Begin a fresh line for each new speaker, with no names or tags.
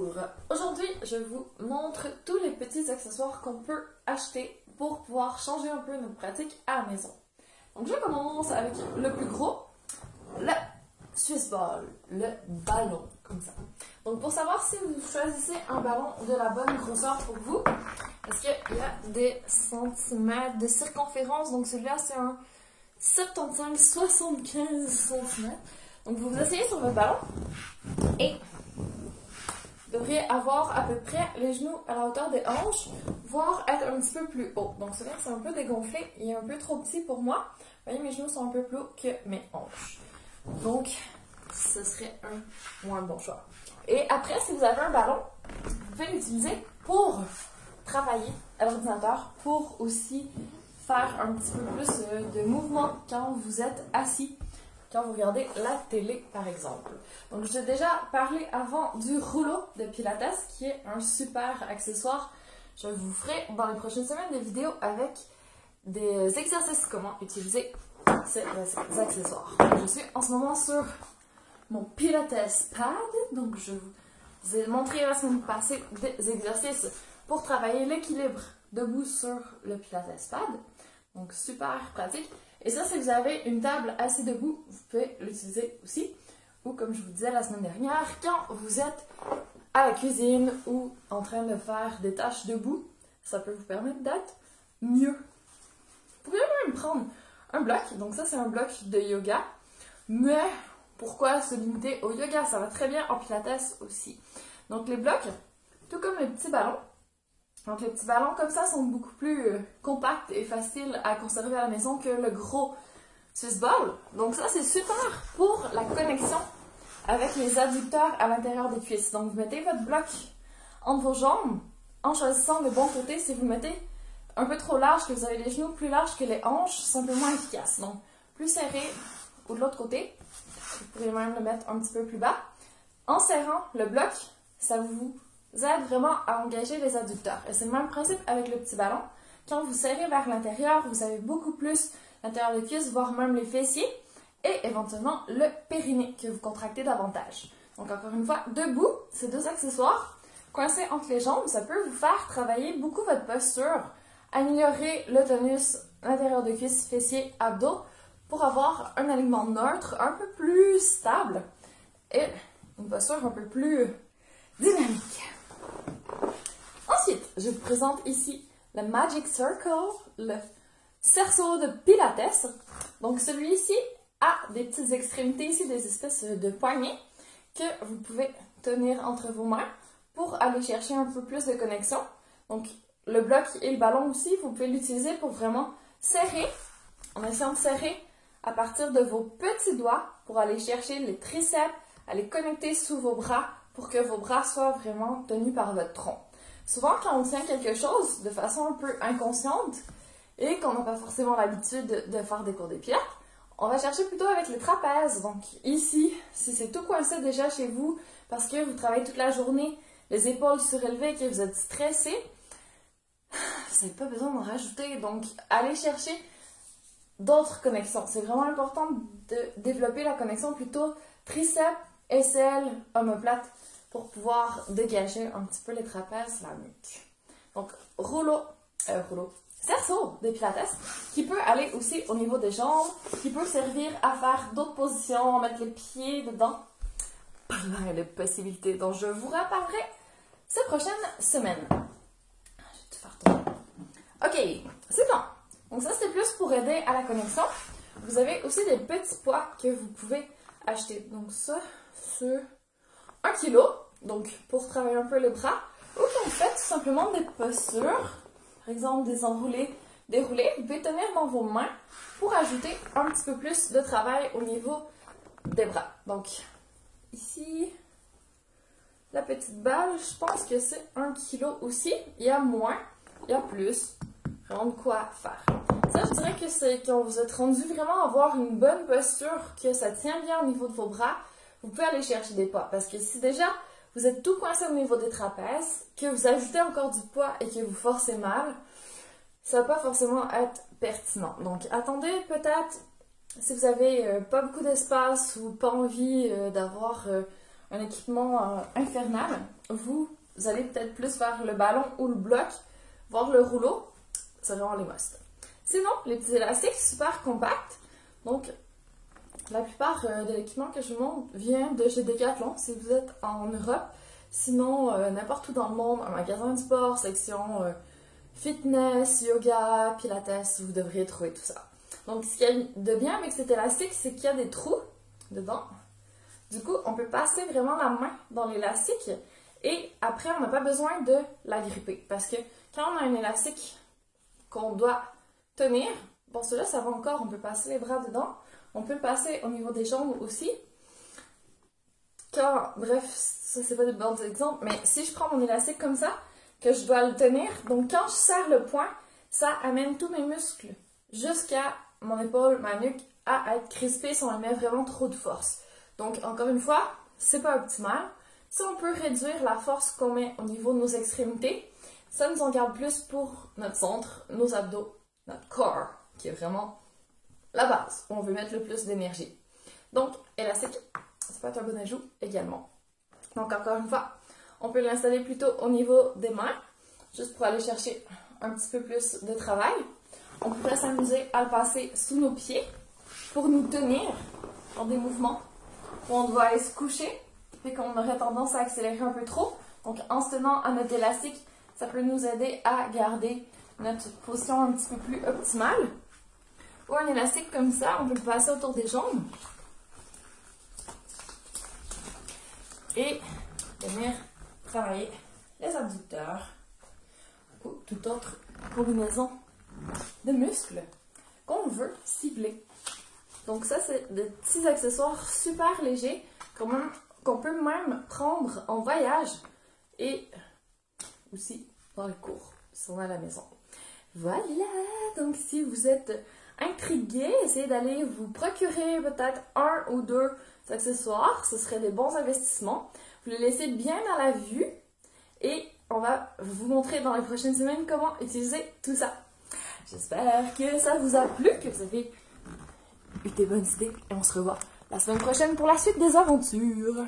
Bonjour! Aujourd'hui, je vous montre tous les petits accessoires qu'on peut acheter pour pouvoir changer un peu notre pratique à la maison. Donc je commence avec le plus gros, le Swiss Ball, le ballon, comme ça. Donc pour savoir si vous choisissez un ballon de la bonne grosseur pour vous, parce qu'il y a des centimètres de circonférence, donc celui-là c'est un 75-75 cm. Donc vous vous asseyez sur votre ballon et vous devriez avoir à peu près les genoux à la hauteur des hanches, voire être un petit peu plus haut. Donc celui-là c'est un peu dégonflé, il est un peu trop petit pour moi. Vous voyez, mes genoux sont un peu plus hauts que mes hanches. Donc ce serait un bon choix. Et après, si vous avez un ballon, vous pouvez l'utiliser pour travailler à l'ordinateur, pour aussi faire un petit peu plus de mouvement quand vous êtes assis, quand vous regardez la télé par exemple. Donc j'ai déjà parlé avant du rouleau de Pilates qui est un super accessoire. Je vous ferai dans les prochaines semaines des vidéos avec des exercices comment utiliser ces accessoires. Je suis en ce moment sur mon Pilates Pad, donc je vous ai montré la semaine passée des exercices pour travailler l'équilibre debout sur le Pilates Pad. Donc super pratique. Et ça, si vous avez une table assise debout, vous pouvez l'utiliser aussi. Ou comme je vous disais la semaine dernière, quand vous êtes à la cuisine ou en train de faire des tâches debout, ça peut vous permettre d'être mieux. Vous pouvez même prendre un bloc. Donc ça, c'est un bloc de yoga. Mais pourquoi se limiter au yoga? Ça va très bien en pilates aussi. Donc les blocs, tout comme les petits ballons. Donc les petits ballons comme ça sont beaucoup plus compacts et faciles à conserver à la maison que le gros Swiss Ball. Donc ça c'est super pour la connexion avec les adducteurs à l'intérieur des cuisses. Donc vous mettez votre bloc entre vos jambes en choisissant le bon côté. Si vous mettez un peu trop large, que vous avez les genoux plus larges que les hanches, c'est un peu moins efficace. Donc plus serré ou de l'autre côté. Vous pourrez même le mettre un petit peu plus bas. En serrant le bloc, ça vous aide vraiment à engager les adducteurs. Et c'est le même principe avec le petit ballon. Quand vous serrez vers l'intérieur, vous avez beaucoup plus l'intérieur des cuisses, voire même les fessiers, et éventuellement le périnée que vous contractez davantage. Donc encore une fois, debout, ces deux accessoires, coincés entre les jambes, ça peut vous faire travailler beaucoup votre posture, améliorer le tonus l'intérieur des cuisses, fessiers, abdos, pour avoir un alignement neutre, un peu plus stable, et une posture un peu plus dynamique. Ensuite, je vous présente ici le Magic Circle, le cerceau de Pilates. Donc celui-ci a des petites extrémités ici, des espèces de poignées que vous pouvez tenir entre vos mains pour aller chercher un peu plus de connexion. Donc le bloc et le ballon aussi, vous pouvez l'utiliser pour vraiment serrer, en essayant de serrer à partir de vos petits doigts pour aller chercher les triceps, aller connecter sous vos bras pour que vos bras soient vraiment tenus par votre tronc. Souvent, quand on tient quelque chose de façon un peu inconsciente et qu'on n'a pas forcément l'habitude de faire des cours d'épilates, on va chercher plutôt avec les trapèzes. Donc ici, si c'est tout coincé déjà chez vous parce que vous travaillez toute la journée, les épaules surélevées et que vous êtes stressé, vous n'avez pas besoin d'en rajouter. Donc, allez chercher d'autres connexions. C'est vraiment important de développer la connexion plutôt triceps, aisselles, omoplate pour pouvoir dégager un petit peu les trapèzes, la nuque. Donc, cerceau de Pilates qui peut aller aussi au niveau des jambes, qui peut servir à faire d'autres positions, mettre les pieds dedans. Plein de possibilités dont je vous reparlerai ces prochaines semaines. Je vais tout faire tourner. Ok, c'est bon. Donc ça, c'est plus pour aider à la connexion. Vous avez aussi des petits poids que vous pouvez acheter. Donc ça, c'est 1 kg. Donc pour travailler un peu les bras. Ou quand vous faites tout simplement des postures, par exemple des enroulés, déroulés, vous pouvez tenir dans vos mains pour ajouter un petit peu plus de travail au niveau des bras. Donc ici, la petite balle, je pense que c'est 1 kg aussi. Il y a moins, il y a plus. Vraiment de quoi faire. Ça, je dirais que c'est quand vous êtes rendu vraiment à avoir une bonne posture, que ça tient bien au niveau de vos bras, vous pouvez aller chercher des poids. Parce que si déjà vous êtes tout coincé au niveau des trapèzes, que vous ajoutez encore du poids et que vous forcez mal, ça va pas forcément être pertinent. Donc attendez peut-être, si vous avez pas beaucoup d'espace ou pas envie d'avoir un équipement infernal, vous allez peut-être plus vers le ballon ou le bloc, voire le rouleau. C'est vraiment les must. Sinon, les petits élastiques super compacts. Donc, la plupart de l'équipement que je vous montre vient de chez Decathlon, si vous êtes en Europe. Sinon, n'importe où dans le monde, un magasin de sport, section fitness, yoga, pilates, vous devriez trouver tout ça. Donc, ce qu'il y a de bien avec cet élastique, c'est qu'il y a des trous dedans. Du coup, on peut passer vraiment la main dans l'élastique et après, on n'a pas besoin de la gripper. Parce que quand on a un élastique qu'on doit tenir, bon, celui-là, ça va encore, on peut passer les bras dedans. On peut le passer au niveau des jambes aussi. Bref, ça c'est pas de bons exemples, mais si je prends mon élastique comme ça, que je dois le tenir, donc quand je serre le poing, ça amène tous mes muscles jusqu'à mon épaule, ma nuque, à être crispés si on met vraiment trop de force. Donc encore une fois, c'est pas optimal. Si on peut réduire la force qu'on met au niveau de nos extrémités, ça nous en garde plus pour notre centre, nos abdos, notre corps, qui est vraiment la base où on veut mettre le plus d'énergie. Donc, élastique, ça peut être un bon ajout également. Donc, encore une fois, on peut l'installer plutôt au niveau des mains, juste pour aller chercher un petit peu plus de travail. On pourrait s'amuser à le passer sous nos pieds pour nous tenir dans des mouvements où on doit aller se coucher et qu'on aurait tendance à accélérer un peu trop. Donc, en se tenant à notre élastique, ça peut nous aider à garder notre position un petit peu plus optimale. Ou un élastique comme ça, on peut le passer autour des jambes. Et venir travailler les abducteurs ou toute autre combinaison de muscles qu'on veut cibler. Donc ça, c'est des petits accessoires super légers qu'on peut même prendre en voyage et aussi dans le cours, si on est à la maison. Voilà, donc si vous êtes intrigué, essayez d'aller vous procurer peut-être un ou deux accessoires, ce serait des bons investissements. Vous les laissez bien à la vue et on va vous montrer dans les prochaines semaines comment utiliser tout ça. J'espère que ça vous a plu, que vous avez eu des bonnes idées et on se revoit la semaine prochaine pour la suite des aventures.